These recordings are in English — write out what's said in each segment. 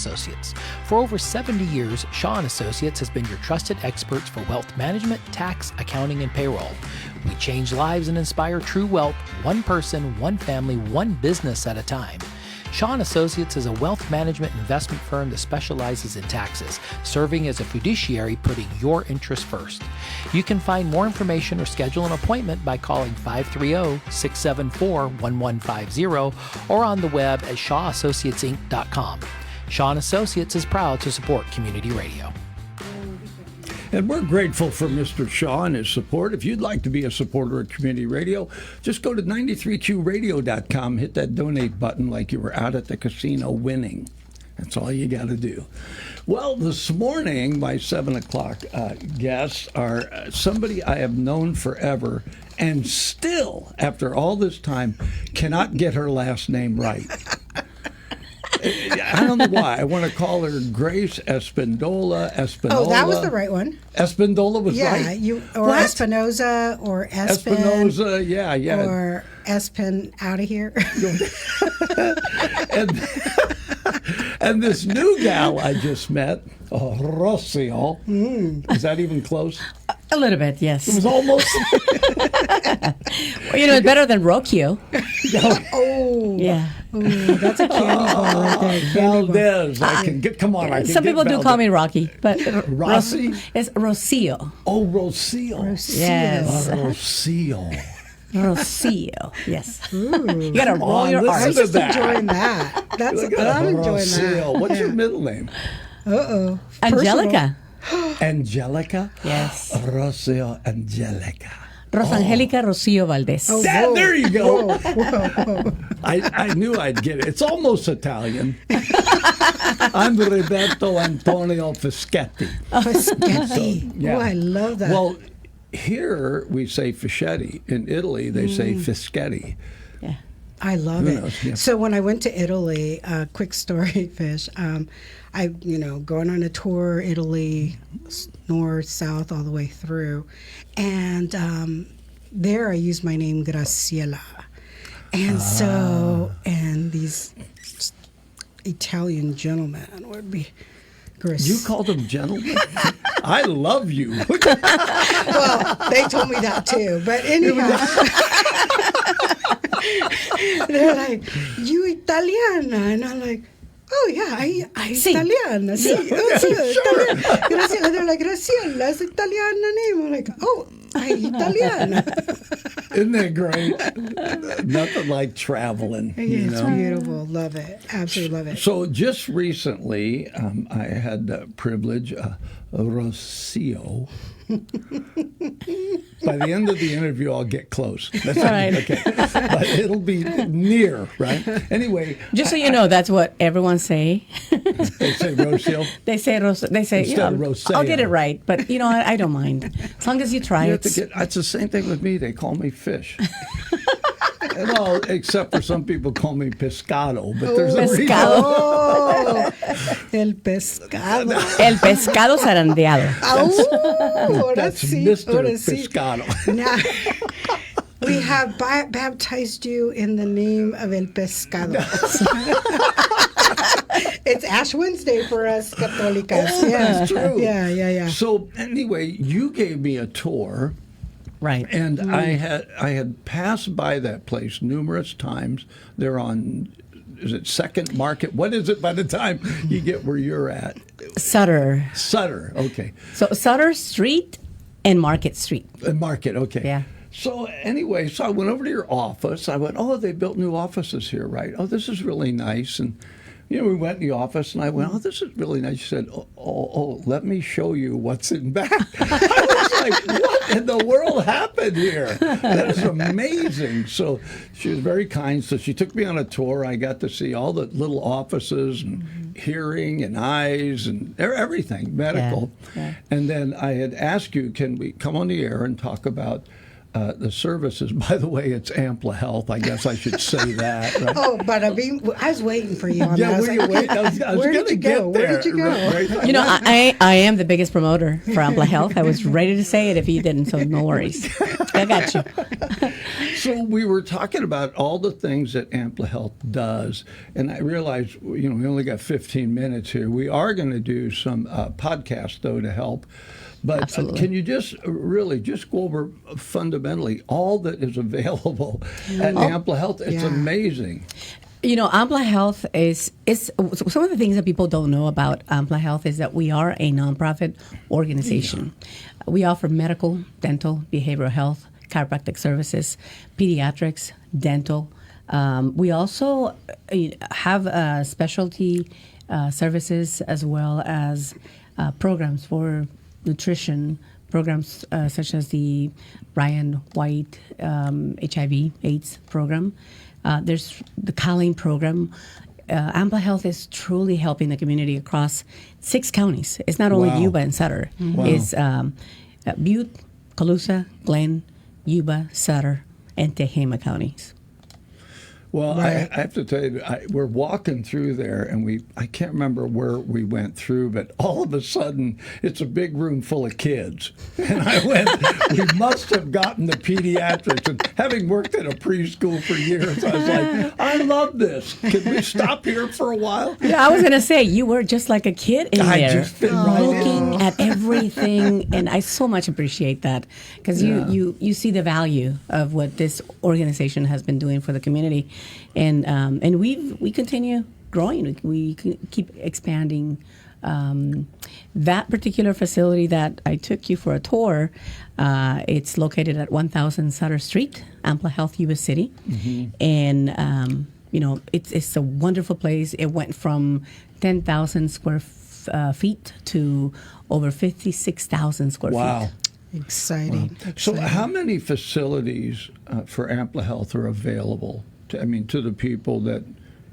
Associates. For over 70 years, Shaw & Associates has been your trusted experts for wealth management, tax, accounting, and payroll. We change lives and inspire true wealth, one person, one family, one business at a time. Shaw & Associates is a wealth management investment firm that specializes in taxes, serving as a fiduciary, putting your interests first. You can find more information or schedule an appointment by calling 530-674-1150 or on the web at shawassociatesinc.com. Shaw & Associates is proud to support community radio. And we're grateful for Mr. Shaw and his support. If you'd like to be a supporter of community radio, just go to 93qradio.com, hit that donate button like you were out at the casino winning. That's all you got to do. Well, this morning, my 7 o'clock guests are somebody I have known forever and still, after all this time, cannot get her last name right. I don't know why. I want to call her Grace Espineola. Oh, that was the right one. Espineola was Yeah, right. or what? Espinoza, or Espin. Espinoza, yeah. Or Espin out of here. and this new gal I just met, Rocio. Is that even close? A little bit, yes. It was almost. Well, it's better than Rocio. Oh, yeah. Ooh, that's a candy bar right there. Valdez. I can get. Come on, I can Some get people do Valdez. call me Rocky, but Rossi? It's Rocio. Oh, Rocio. Yes. Rocio. Rocio. Yes. Ooh. You got to roll your listen I'm R's. to just that. enjoying that. I'm enjoying Rocio. that. What's your middle name? Uh-oh. Angelica. Angelica? Yes. Rocio Angelica. Rosangelica Rocio Valdez. Oh, Yeah, whoa. there you go. Whoa. I knew I'd get it. It's almost Italian. I'm Roberto Antonio Fischetti. Fischetti. Yeah. Oh, I love that. Well, here we say Fischetti. In Italy, they say Fischetti. Yeah. I love Who it. knows? Yeah. So when I went to Italy, quick story, Fish. I, going on a tour, Italy, north, south, all the way through, and there I used my name Graciela, and and these Italian gentlemen would be. You called them gentlemen? I love you. Well, they told me that too, but anyhow. They're like, "You Italiana," and I'm like, "Oh yeah, I Italiana." Sí, Italiana. Graciela. They're like, "Graciela, it's Italiana name." I'm like, "Oh, I Italiana." Isn't that great? Nothing like traveling. It's beautiful. Love it. Absolutely love it. So just recently, I had the privilege, Rocio. By the end of the interview, I'll get close. That's Right. okay. But it'll be near, right? Anyway. Just so you know, that's what everyone say. They say Rocio. They say Instead of Rocio. I'll get it right, but I don't mind as long as you try it. It's the same thing with me. They call me fish. Well, except for some people call me pescado, but there's a reason. Oh, el pescado. El pescado zarandeado. That's Mr. Pescado. Now, we have baptized you in the name of El Pescado. It's Ash Wednesday for us Católicas. Oh, that's true. Yeah. So anyway, you gave me a tour. Right. And I had passed by that place numerous times. They're on, is it Second Market? What is it by the time you get where you're at? Sutter. Sutter, okay. So Sutter Street and Market Street. Market, okay. Yeah. So anyway, I went over to your office. I went, oh, they built new offices here, right? Oh, this is really nice. And we went in the office, and I went, oh, this is really nice. She said, oh, let me show you what's in back. I was like, what in the world happened here? That is amazing. So she was very kind. So she took me on a tour. I got to see all the little offices and hearing and eyes and everything, medical. Yeah. And then I had asked you, can we come on the air and talk about the services. By the way, it's Ampla Health. I guess I should say that. Right? Oh, but I was waiting for you on that. Were you waiting? I was where did you go? Where did you go? Right. You know, I am the biggest promoter for Ampla Health. I was ready to say it if you didn't, so no worries. I got you. So we were talking about all the things that Ampla Health does, and I realized, we only got 15 minutes here. We are going to do some podcasts, though, to help. But can you just go over fundamentally all that is available at Ampla Health? It's amazing. You know, Ampla Health is some of the things that people don't know about Ampla Health is that we are a nonprofit organization. Yeah. We offer medical, dental, behavioral health, chiropractic services, pediatrics, dental. We also have specialty services as well as programs for nutrition programs such as the Ryan White HIV/AIDS program. There's the Colleen program. Ampla Health is truly helping the community across 6 counties. It's not only Yuba and Sutter. Wow. It's Butte, Colusa, Glenn, Yuba, Sutter, and Tehama counties. Well, I have to tell you, we're walking through there, and I can't remember where we went through, but all of a sudden, it's a big room full of kids. And I went, we must have gotten the pediatrics. And having worked at a preschool for years, I was like, I love this. Can we stop here for a while? Yeah, I was going to say, you were just like a kid in I there, just fit right looking at everything. And I so much appreciate that because you see the value of what this organization has been doing for the community. And we continue growing. We keep expanding. That particular facility that I took you for a tour, it's located at 1000 Sutter Street, Ampla Health, Yuba City. Mm-hmm. And, it's a wonderful place. It went from 10,000 square feet to over 56,000 square feet. Wow. Exciting. So how many facilities for Ampla Health are available to the people that,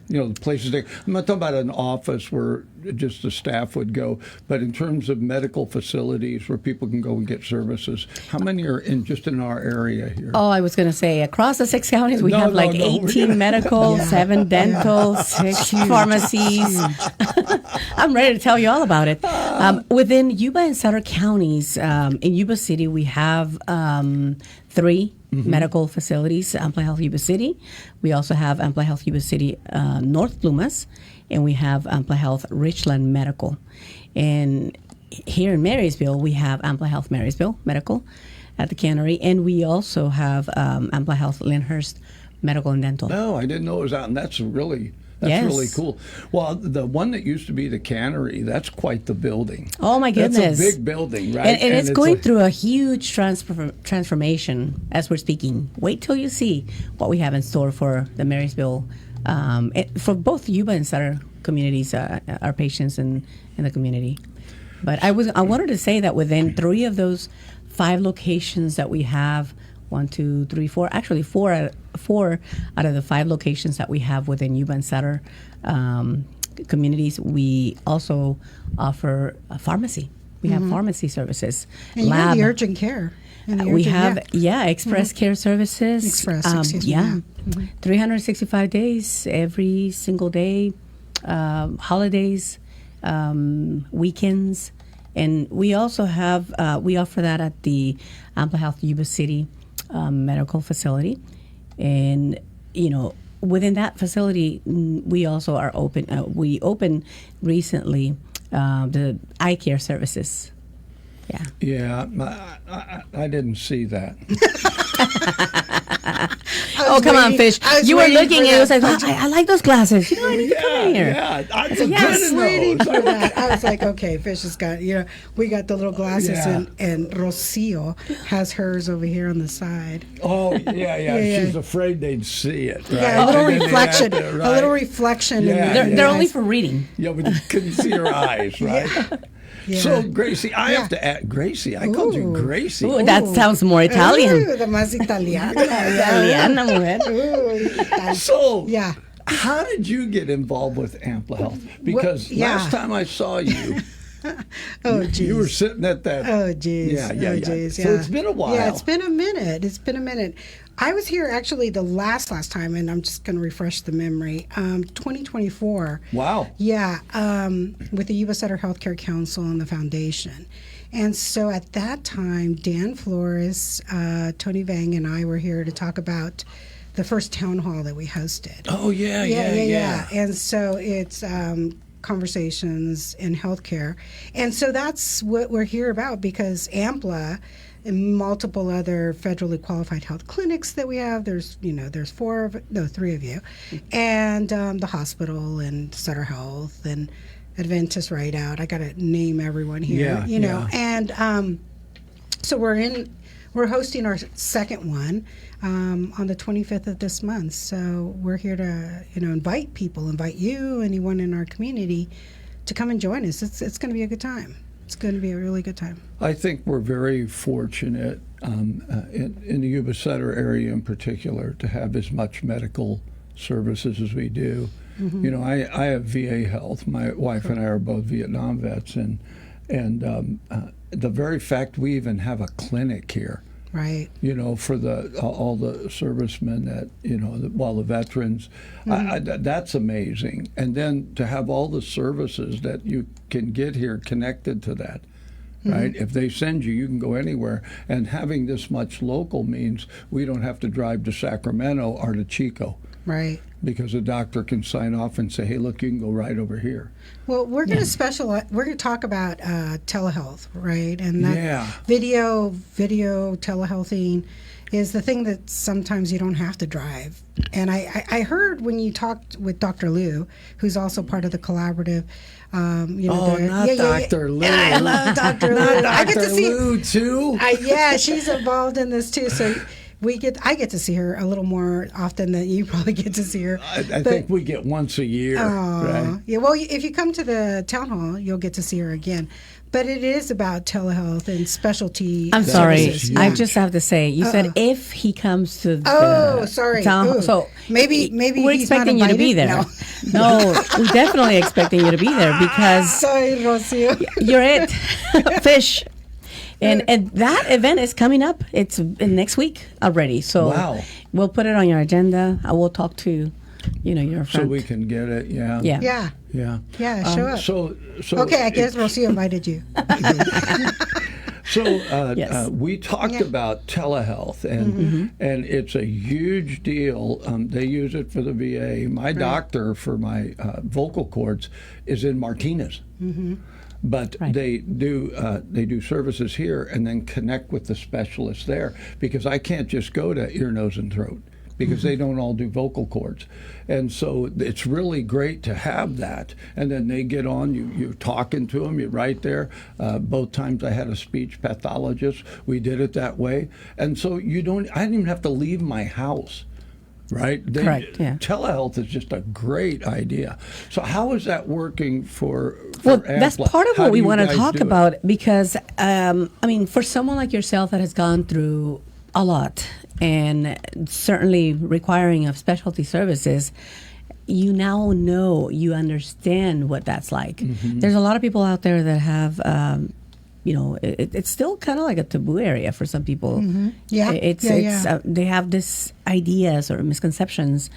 the places I'm not talking about an office where just the staff would go, but in terms of medical facilities where people can go and get services, how many are in our area here? Oh, I was going to say, across the 6 counties, we have 18 medical, 7 dental, 6 pharmacies. I'm ready to tell you all about it. Within Yuba and Sutter counties, in Yuba City, we have 3 medical facilities, Ampla Health Yuba City. We also have Ampla Health Yuba City North Plumas, and we have Ampla Health Richland Medical. And here in Marysville, we have Ampla Health Marysville Medical at the Cannery, and we also have Ampla Health Lyndhurst Medical and Dental. No, I didn't know it was out, and that's really cool. Well, the one that used to be the Cannery, that's quite the building. Oh, my goodness. That's a big building, right? And it's going through a huge transformation as we're speaking. Wait till you see what we have in store for the Marysville, for both Yuba and Sutter communities, our patients in the community. But I wanted to say that within 3 of those 5 locations that we have, 1, 2, 3, 4. Actually, 4 out of the 5 locations that we have within Yuba and Sutter communities, we also offer a pharmacy. We have pharmacy services. And you have the urgent care. We have express care services. Express, 365 days, every single day, holidays, weekends, and we also have we offer that at the Ampla Health Yuba City medical facility, and within that facility we also are open. We opened recently the eye care services. Yeah, I didn't see that. Oh, come on, Fish. You were looking and it was like, I like those glasses. I need to come in here. Yeah, I was waiting for that. I was like, okay, Fish has got, we got the little glasses, and Rocio has hers over here on the side. Oh, yeah. She's afraid they'd see it. Right? Yeah, a little reflection. A little reflection. They're only for reading. Yeah, but you couldn't see her eyes, right? Yeah. So, Gracie, I have to add, Gracie, I called you Gracie. Ooh, that sounds more Italian. Ooh, the más italiana. Italiana, mujer. So, how did you get involved with Ampla Health? Because last time I saw you, Oh, geez. You were sitting at that. Oh, geez. Yeah. Geez. So it's been a while. Yeah, it's been a minute. I was here actually the last time, and I'm just going to refresh the memory. 2024. Wow. Yeah, with the U.S. Center Healthcare Council and the Foundation. And so at that time, Dan Flores, Tony Vang, and I were here to talk about the first town hall that we hosted. Oh, yeah. And so it's conversations in healthcare. And so that's what we're here about, because Ampla and multiple other federally qualified health clinics that we have, there's 3 of you, and the hospital and Sutter Health and Adventist Right Out. I got to name everyone here, and so we're hosting our second one on the 25th of this month. So we're here to invite you, anyone in our community, to come and join us. It's going to be a good time. It's going to be a really good time. I think we're very fortunate in the Yuba Sutter area in particular to have as much medical services as we do. Mm-hmm. I have VA health. My wife and I are both Vietnam vets, and the very fact we even have a clinic here, right? For all the servicemen that the veterans, mm-hmm. That's amazing. And then to have all the services that you can get here connected to that. Right? Mm-hmm. If they send you, you can go anywhere. And having this much local means we don't have to drive to Sacramento or to Chico. Right. Because a doctor can sign off and say, hey, look, you can go right over here. Well, we're going to we're going to talk about telehealth, right? And that video telehealthing is the thing that sometimes you don't have to drive. And I heard when you talked with Dr. Liu, who's also part of the collaborative. Dr. Liu. I love Dr. Liu. I get to see Liu too. She's involved in this too. So I get to see her a little more often than you probably get to see her. I think we get once a year. Right? Yeah. Well, if you come to the town hall, you'll get to see her again. But it is about telehealth and specialty. I'm sorry. services. I just have to say, you said if he comes to the town hall. So maybe we're he's expecting you to be there. No, we're definitely expecting you to be there because sorry, Rocio. You're it. Fish. And that event is coming up. It's next week already. So we'll put it on your agenda. I will talk to your friend. So we can get it. Yeah. Show up. So okay, I guess Rocio invited you. So we talked about telehealth, and it's a huge deal. They use it for the VA. My doctor for my vocal cords is in Martinez. Mm-hmm. But they do services here and then connect with the specialists there, because I can't just go to ear, nose, and throat because they don't all do vocal cords. And so it's really great to have that. And then they get on, you're talking to them, you're right there. Both times I had a speech pathologist. We did it that way. And so I didn't even have to leave my house. Right? Correct, yeah. Telehealth is just a great idea. So how is that working for Well, Ampla? that's part of what we want to talk do it? about because, for someone like yourself that has gone through a lot and certainly requiring of specialty services, you now know, you understand what that's like. Mm-hmm. There's a lot of people out there that have... it's still kind of like a taboo area for some people. Mm-hmm. Yeah, they have this ideas or misconceptions,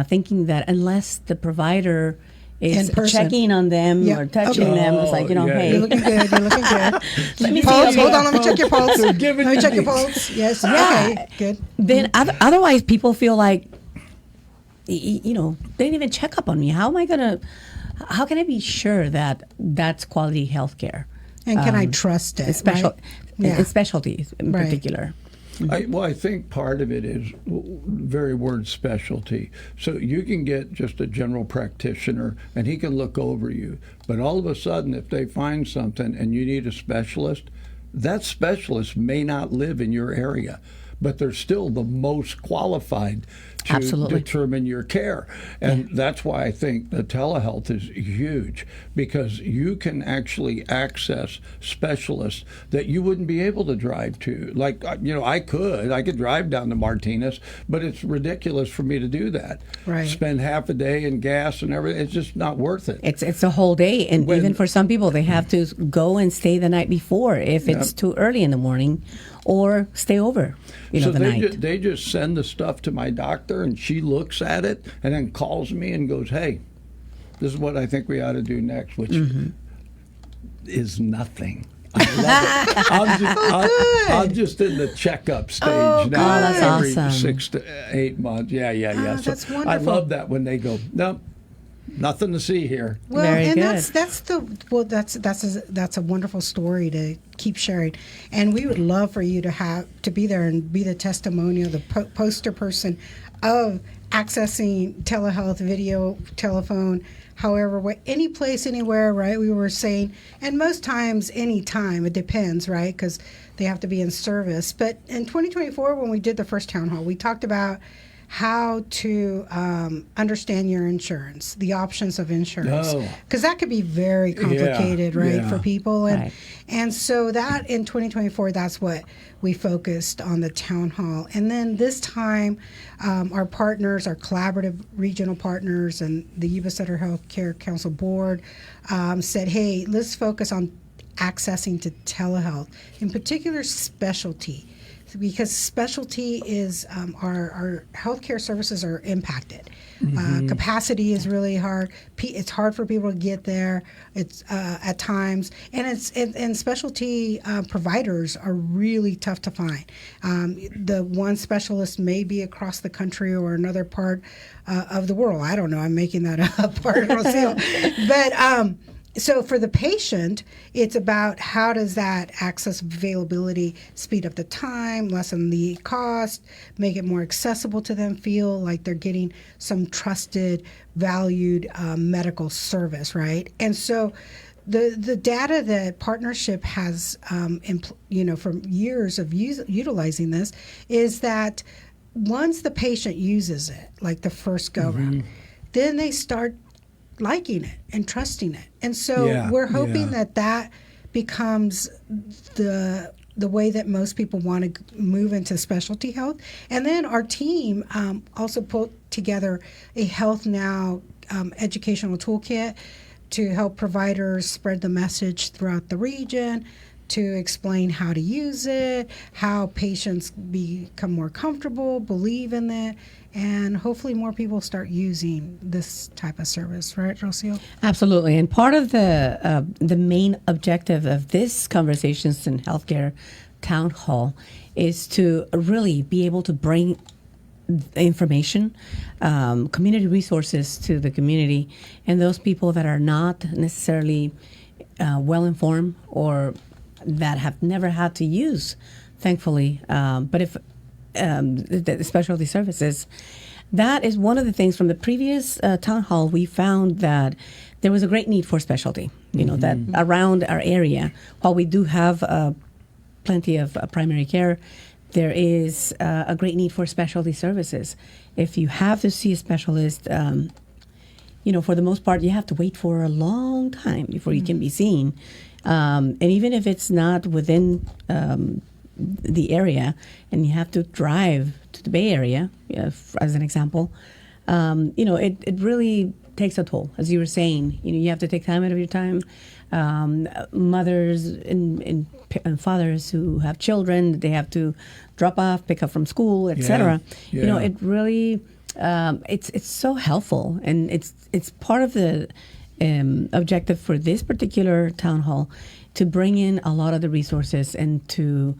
thinking that unless the provider is checking on them or touching them, it's like hey, you're looking good. Let me pulse. see. Hold on, let me check your pulse. Let me check your pulse. Yes. Yeah. Okay. Good. Then otherwise, people feel like, they didn't even check up on me. How can I be sure that that's quality health care? And can I trust it? In specialties in particular. I think part of it is very word specialty. So you can get just a general practitioner and he can look over you. But all of a sudden, if they find something and you need a specialist, that specialist may not live in your area, but they're still the most qualified to Absolutely. determine your care. And that's why I think the telehealth is huge, because you can actually access specialists that you wouldn't be able to drive to. Like, I could drive down to Martinez, but it's ridiculous for me to do that. Right. Spend half a day in gas and everything. It's just not worth it. It's a whole day, and even for some people, they have to go and stay the night before if it's too early in the morning, or stay over, So the night. they just send the stuff to my doctor, and she looks at it and then calls me and goes, "Hey, this is what I think we ought to do next," which is nothing. I love it. I'm just in the checkup stage now. that's every awesome. 6 to 8 months. Yeah. So that's I wonderful. love that when they go, "Nope, nothing to see here." Well, Very and good. that's a wonderful story to keep sharing, and we would love for you to be there and be the testimonial, the poster person of accessing telehealth, video, telephone, however, any place, anywhere, right? We were saying, and most times, any time, it depends, right? Because they have to be in service. But in 2024, when we did the first town hall, we talked about how to understand your insurance, the options of insurance, because that could be very complicated, right, for people, and Right. and so that in 2024, that's what we focused on the town hall, and then this time, our partners, our collaborative regional partners, and the Yuba Sutter Healthcare Council Board said, "Hey, let's focus on accessing to telehealth, in particular specialty." Because specialty is our healthcare services are impacted. Capacity is really hard. It's hard for people to get there. It's at times, and specialty providers are really tough to find. The one specialist may be across the country or another part of the world. I don't know. I'm making that up, part of Rocio. But so for the patient, it's about how does that access availability speed up the time, lessen the cost, make it more accessible to them, feel like they're getting some trusted, valued medical service, right? And so the data that partnership has, from years of utilizing this, is that once the patient uses it, like the first go round, then they start liking it and trusting it. And so we're hoping that becomes the way that most people want to move into specialty health. And then our team also put together a Health Now educational toolkit to help providers spread the message throughout the region, to explain how to use it, how patients become more comfortable, believe in it, and hopefully more people start using this type of service, right, Rocio? Absolutely. And part of the main objective of this Conversations in Healthcare Town Hall is to really be able to bring information, community resources to the community, and those people that are not necessarily well informed or that have never had to use, thankfully, but if the specialty services. That is one of the things from the previous town hall. We found that there was a great need for specialty, that around our area, while we do have plenty of primary care, there is a great need for specialty services. If you have to see a specialist, for the most part, you have to wait for a long time before you can be seen. And even if it's not within the area, and you have to drive to the Bay Area, as an example, it really takes a toll. As you were saying, you have to take time out of your time. Mothers and fathers who have children, they have to drop off, pick up from school, etc. It really it's so helpful, and it's part of the objective for this particular town hall to bring in a lot of the resources and to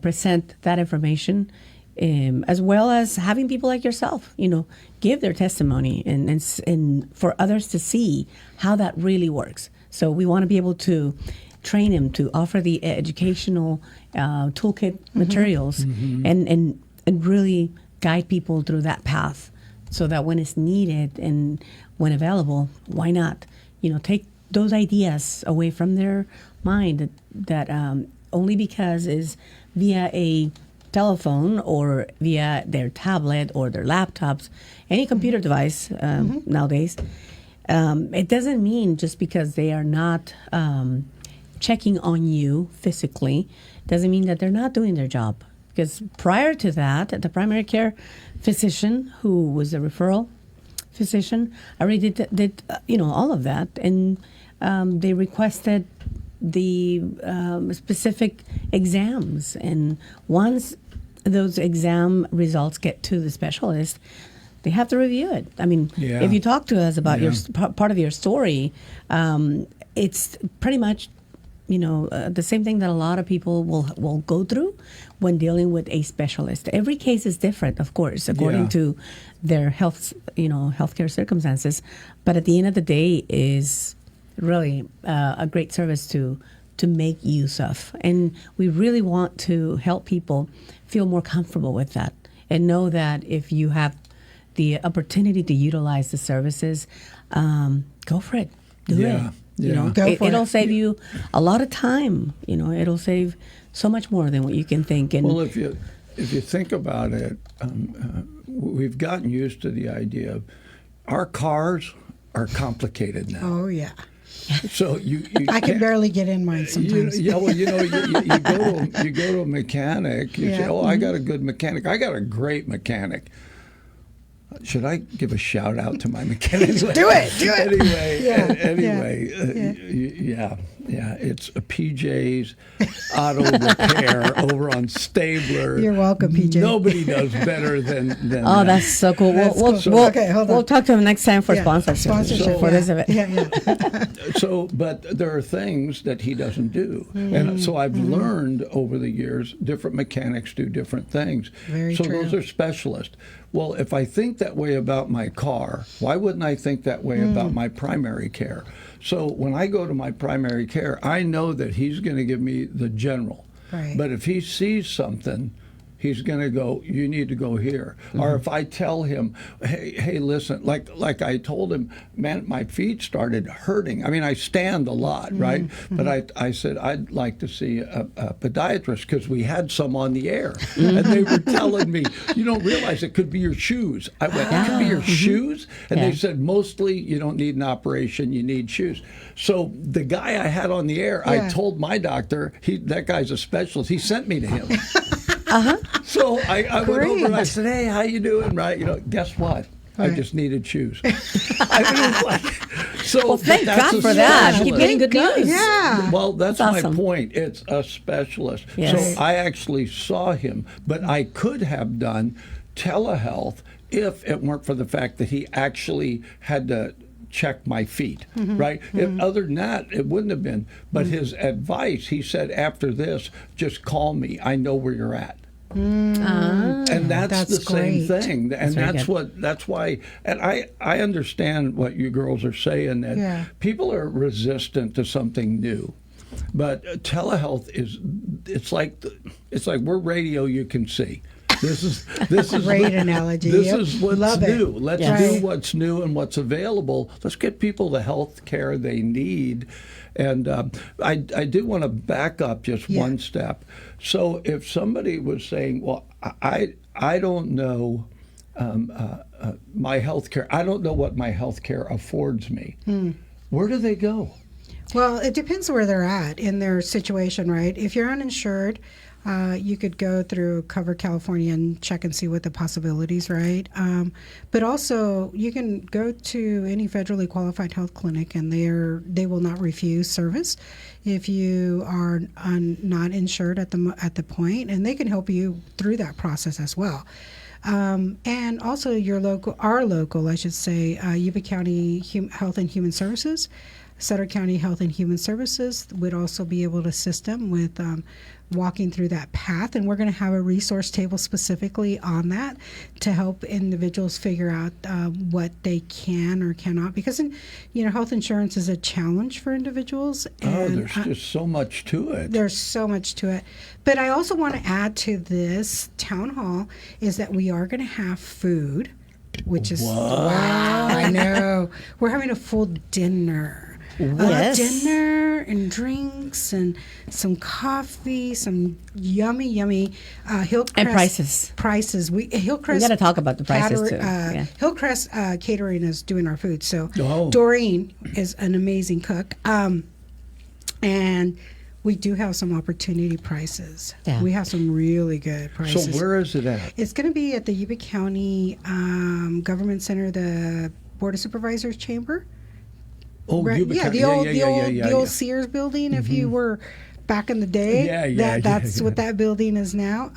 present that information, as well as having people like yourself, give their testimony and for others to see how that really works. So we want to be able to train them to offer the educational toolkit materials and really guide people through that path, so that when it's needed and when available, why not? Take those ideas away from their mind that only because is via a telephone or via their tablet or their laptops, any computer device nowadays, it doesn't mean just because they are not checking on you physically, doesn't mean that they're not doing their job. Because prior to that, the primary care physician, who was a referral physician, already did all of that, and they requested the specific exams. And once those exam results get to the specialist, they have to review it. I mean, if you talk to us about your part of your story, it's pretty much the same thing that a lot of people will go through when dealing with a specialist. Every case is different, of course, according to their healthcare circumstances. But at the end of the day, is really a great service to make use of. And we really want to help people feel more comfortable with that and know that if you have the opportunity to utilize the services, go for it. Do it. It'll save you a lot of time. It'll save so much more than what you can think. And well, if you think about it, we've gotten used to the idea of our cars are complicated now. Oh yeah. So you I can barely get in mine sometimes. you go to a mechanic. You say, "Oh, I got a good mechanic. I got a great mechanic." Should I give a shout out to my mechanic? Do it. It's a PJ's Auto Repair over on Stabler. You're welcome, PJ. Nobody does better than that. That's so cool. We'll talk to him next time for sponsorship for this event. But there are things that he doesn't do, and so I've learned over the years different mechanics do different things. Very true. Those are specialists. Well, if I think that way about my car, why wouldn't I think that way about my primary care? So when I go to my primary care, I know that he's going to give me the general. Right. But if he sees something, he's going to go, you need to go here. Or if I tell him, hey, listen, like I told him, man, my feet started hurting. I mean, I stand a lot, right? But I said, I'd like to see a podiatrist because we had some on the air. And they were telling me, you don't realize it could be your shoes. I went, it could be your shoes? And they said, mostly you don't need an operation, you need shoes. So the guy I had on the air, I told my doctor, that guy's a specialist. He sent me to him. So I went over and I said, hey, how you doing? Right? Guess what? I just needed shoes. Well, thank God for that. Keep getting good news. Yeah. Well, that's awesome. my point. It's a specialist. Yes. So I actually saw him, but I could have done telehealth if it weren't for the fact that he actually had to check my feet, right? Other than that, it wouldn't have been. But his advice, he said, after this, just call me. I know where you're at. And that's the same thing. And that's why, and I understand what you girls are saying, that people are resistant to something new. But telehealth it's like we're radio you can see. This is great analogy. This is what's new. It. Let's do what's new and what's available. Let's get people the health care they need. And I did want to back up just one step. So if somebody was saying, well, I don't know my health care. I don't know what my health care affords me. Where do they go? Well, it depends where they're at in their situation, right? If you're uninsured, you could go through Cover California and check and see what the possibilities, right? But also, you can go to any federally qualified health clinic, and they will not refuse service if you are not insured at the point, and they can help you through that process as well. And also, our local, I should say, Yuba County Health and Human Services, Sutter County Health and Human Services would also be able to assist them with walking through that path. And we're going to have a resource table specifically on that to help individuals figure out what they can or cannot. Because, health insurance is a challenge for individuals. And, there's just so much to it. There's so much to it. But I also want to add to this town hall is that we are going to have food, which is, wow, I know. We're having a full dinner. Yes. Dinner and drinks and some coffee, some yummy Hillcrest And prices. Hillcrest. We got to talk about the prices too. Hillcrest Catering is doing our food. So Oh. Doreen is an amazing cook. And we do have some opportunity prices. Yeah. We have some really good prices. So where is it at? It's going to be at the Yuba County Government Center, the Board of Supervisors Chamber. Oh, Right. Yuba Yeah, County. the old Sears building. If you were back in the day, that's what that building is now.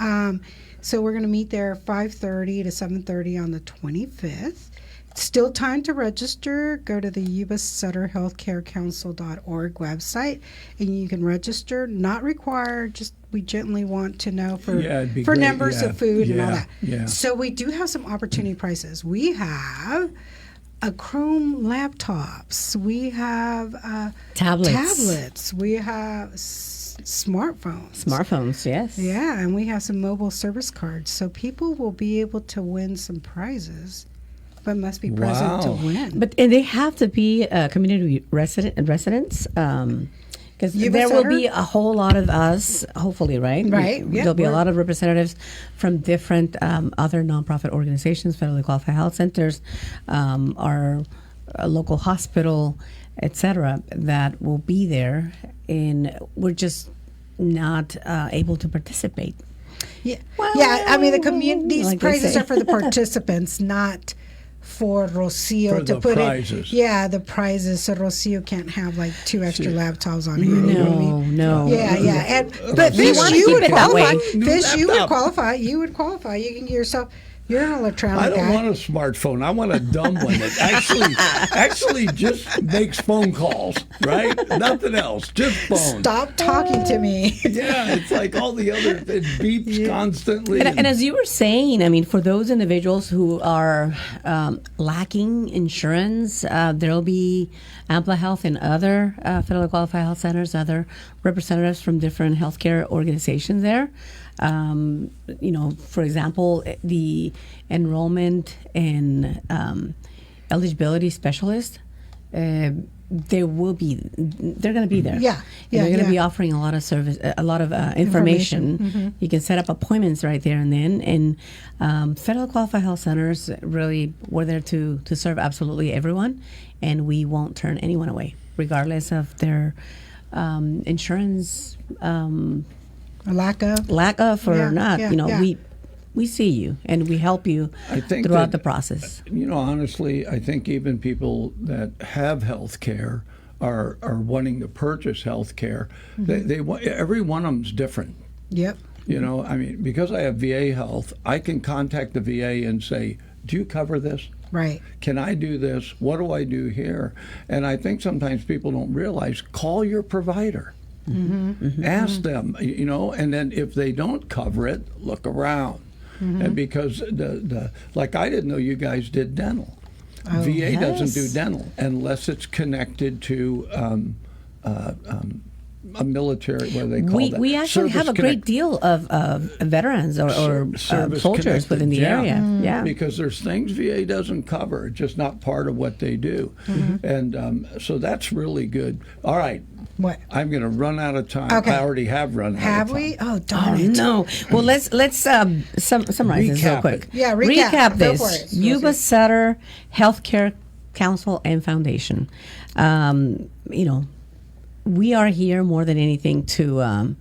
So we're going to meet there 5:30 to 7:30 on the 25th. Still time to register. Go to the Yuba Sutter Healthcare Council.org website and you can register. Not required, just we gently want to know for it'd be great. numbers of food and all that. Yeah. So we do have some opportunity prices. We have a Chrome laptops. We have tablets. We have smartphones. Smartphones, yes. Yeah, and we have some mobile service cards. So people will be able to win some prizes, but must be present to win. But and they have to be community residents. Because Yuba there will Sutter? be a whole lot of us, hopefully, right? Right, yeah, There'll be a we're- lot of representatives from different other nonprofit organizations, federally qualified health centers, our local hospital, etc., that will be there, and we're just not able to participate. Yeah, Well, yeah. I mean, these like they prizes say. are for the participants, not for Rocio For to the put prizes. it. Yeah, the prizes. So Rocio can't have like 2 extra laptops on here. You know what I mean? No. Yeah, yeah. But We Fish, wanna you keep would it that qualify. way. Fish, you would Laptop. qualify. You would qualify. You can get yourself. You're an electronic I don't guy. want a smartphone. I want a dumb one that actually just makes phone calls, right? Nothing else, just phone. Stop talking to me. Yeah, it's like all the other, it beeps constantly. And as you were saying, I mean, for those individuals who are lacking insurance, there will be Ampla Health and other federally qualified health centers, other representatives from different healthcare organizations there. For example, the enrollment and eligibility specialist, they're going to be there. Yeah, And they're going to yeah. be offering a lot of service, a lot of information. Mm-hmm. You can set up appointments right there and then. And federal qualified health centers really we're there to serve absolutely everyone, and we won't turn anyone away, regardless of their insurance Lack of. or Yeah, not. yeah. We see you and we help you I think throughout that- the process. Honestly, I think even people that have health care are wanting to purchase health care. They want, every one of them's different. Yep. Because I have VA health, I can contact the VA and say, do you cover this? Right. Can I do this? What do I do here? And I think sometimes people don't realize, call your provider. Ask them, and then if they don't cover it, look around. And because like I didn't know you guys did dental. VA doesn't do dental unless it's connected to a military, what do they call that? We actually Service have a great connect- deal of veterans or service soldiers connected, within the area. Yeah. Because there's things VA doesn't cover, it's just not part of what they do. And so that's really good. All right. What? I'm going to run out of time. Okay. I already have run out Have of time. we? Oh, Oh darn it. no! Well, let's summarize this real Recap quick. it. Yeah, recap. Go this. for it, Rocio. Yuba Sutter Healthcare Council and Foundation. We are here more than anything to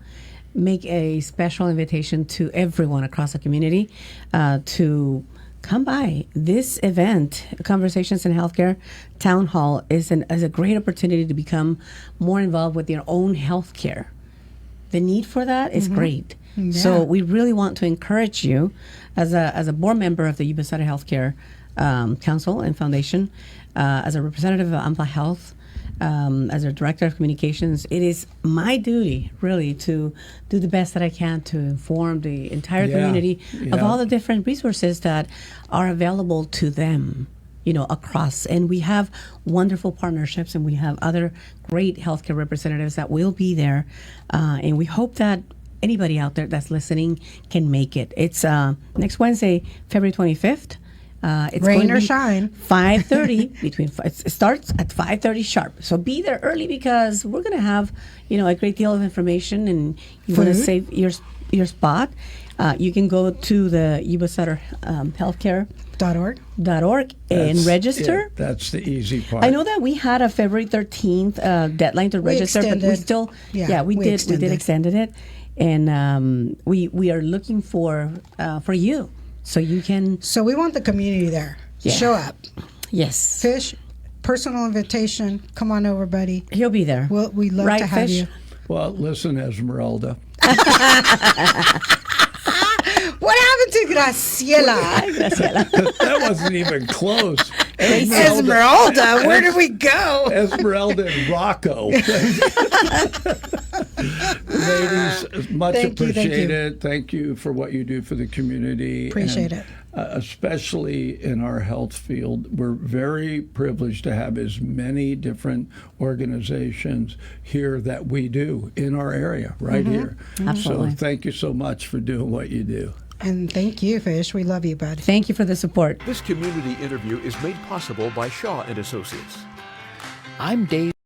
make a special invitation to everyone across the community to come by. This event, Conversations in Healthcare Town Hall, is a great opportunity to become more involved with your own healthcare. The need for that is great. So we really want to encourage you as a board member of the Yuba Sutter Healthcare Council and Foundation, as a representative of Ampla Health, as a director of communications. It is my duty really to do the best that I can to inform the entire community of all the different resources that are available to them, across. And we have wonderful partnerships, and we have other great healthcare representatives that will be there. And we hope that anybody out there that's listening can make it. It's next Wednesday, February 25th. It's Rain going to or be shine. 5:30 it starts at 5:30 sharp. So be there early because we're going to have, a great deal of information, and you want to Food. save your spot. You can go to the Yuba Sutter Healthcare.org .org. and register. That's the easy part. I know that we had a February 13th deadline to register, but we extended. still, Yeah, we we did extended. extended it, and we are looking for you, so you can. So we want the community there. Yeah. Show up. Yes, Fish, personal invitation. Come on over, buddy. he'll be there. We'd love Right, to have Fish? you. Well, listen, Esmeralda. What happened to Graciela? That wasn't even close. Esmeralda, where did we go? Esmeralda and Rocco. Ladies, much Thank you, thank appreciated. Thank you for what you do for the community. Appreciate it. Especially in our health field, we're very privileged to have as many different organizations here that we do in our area, right here. Absolutely. So thank you so much for doing what you do. And thank you, Fish. We love you, bud. Thank you for the support. This community interview is made possible by Shaw and Associates. I'm Dave.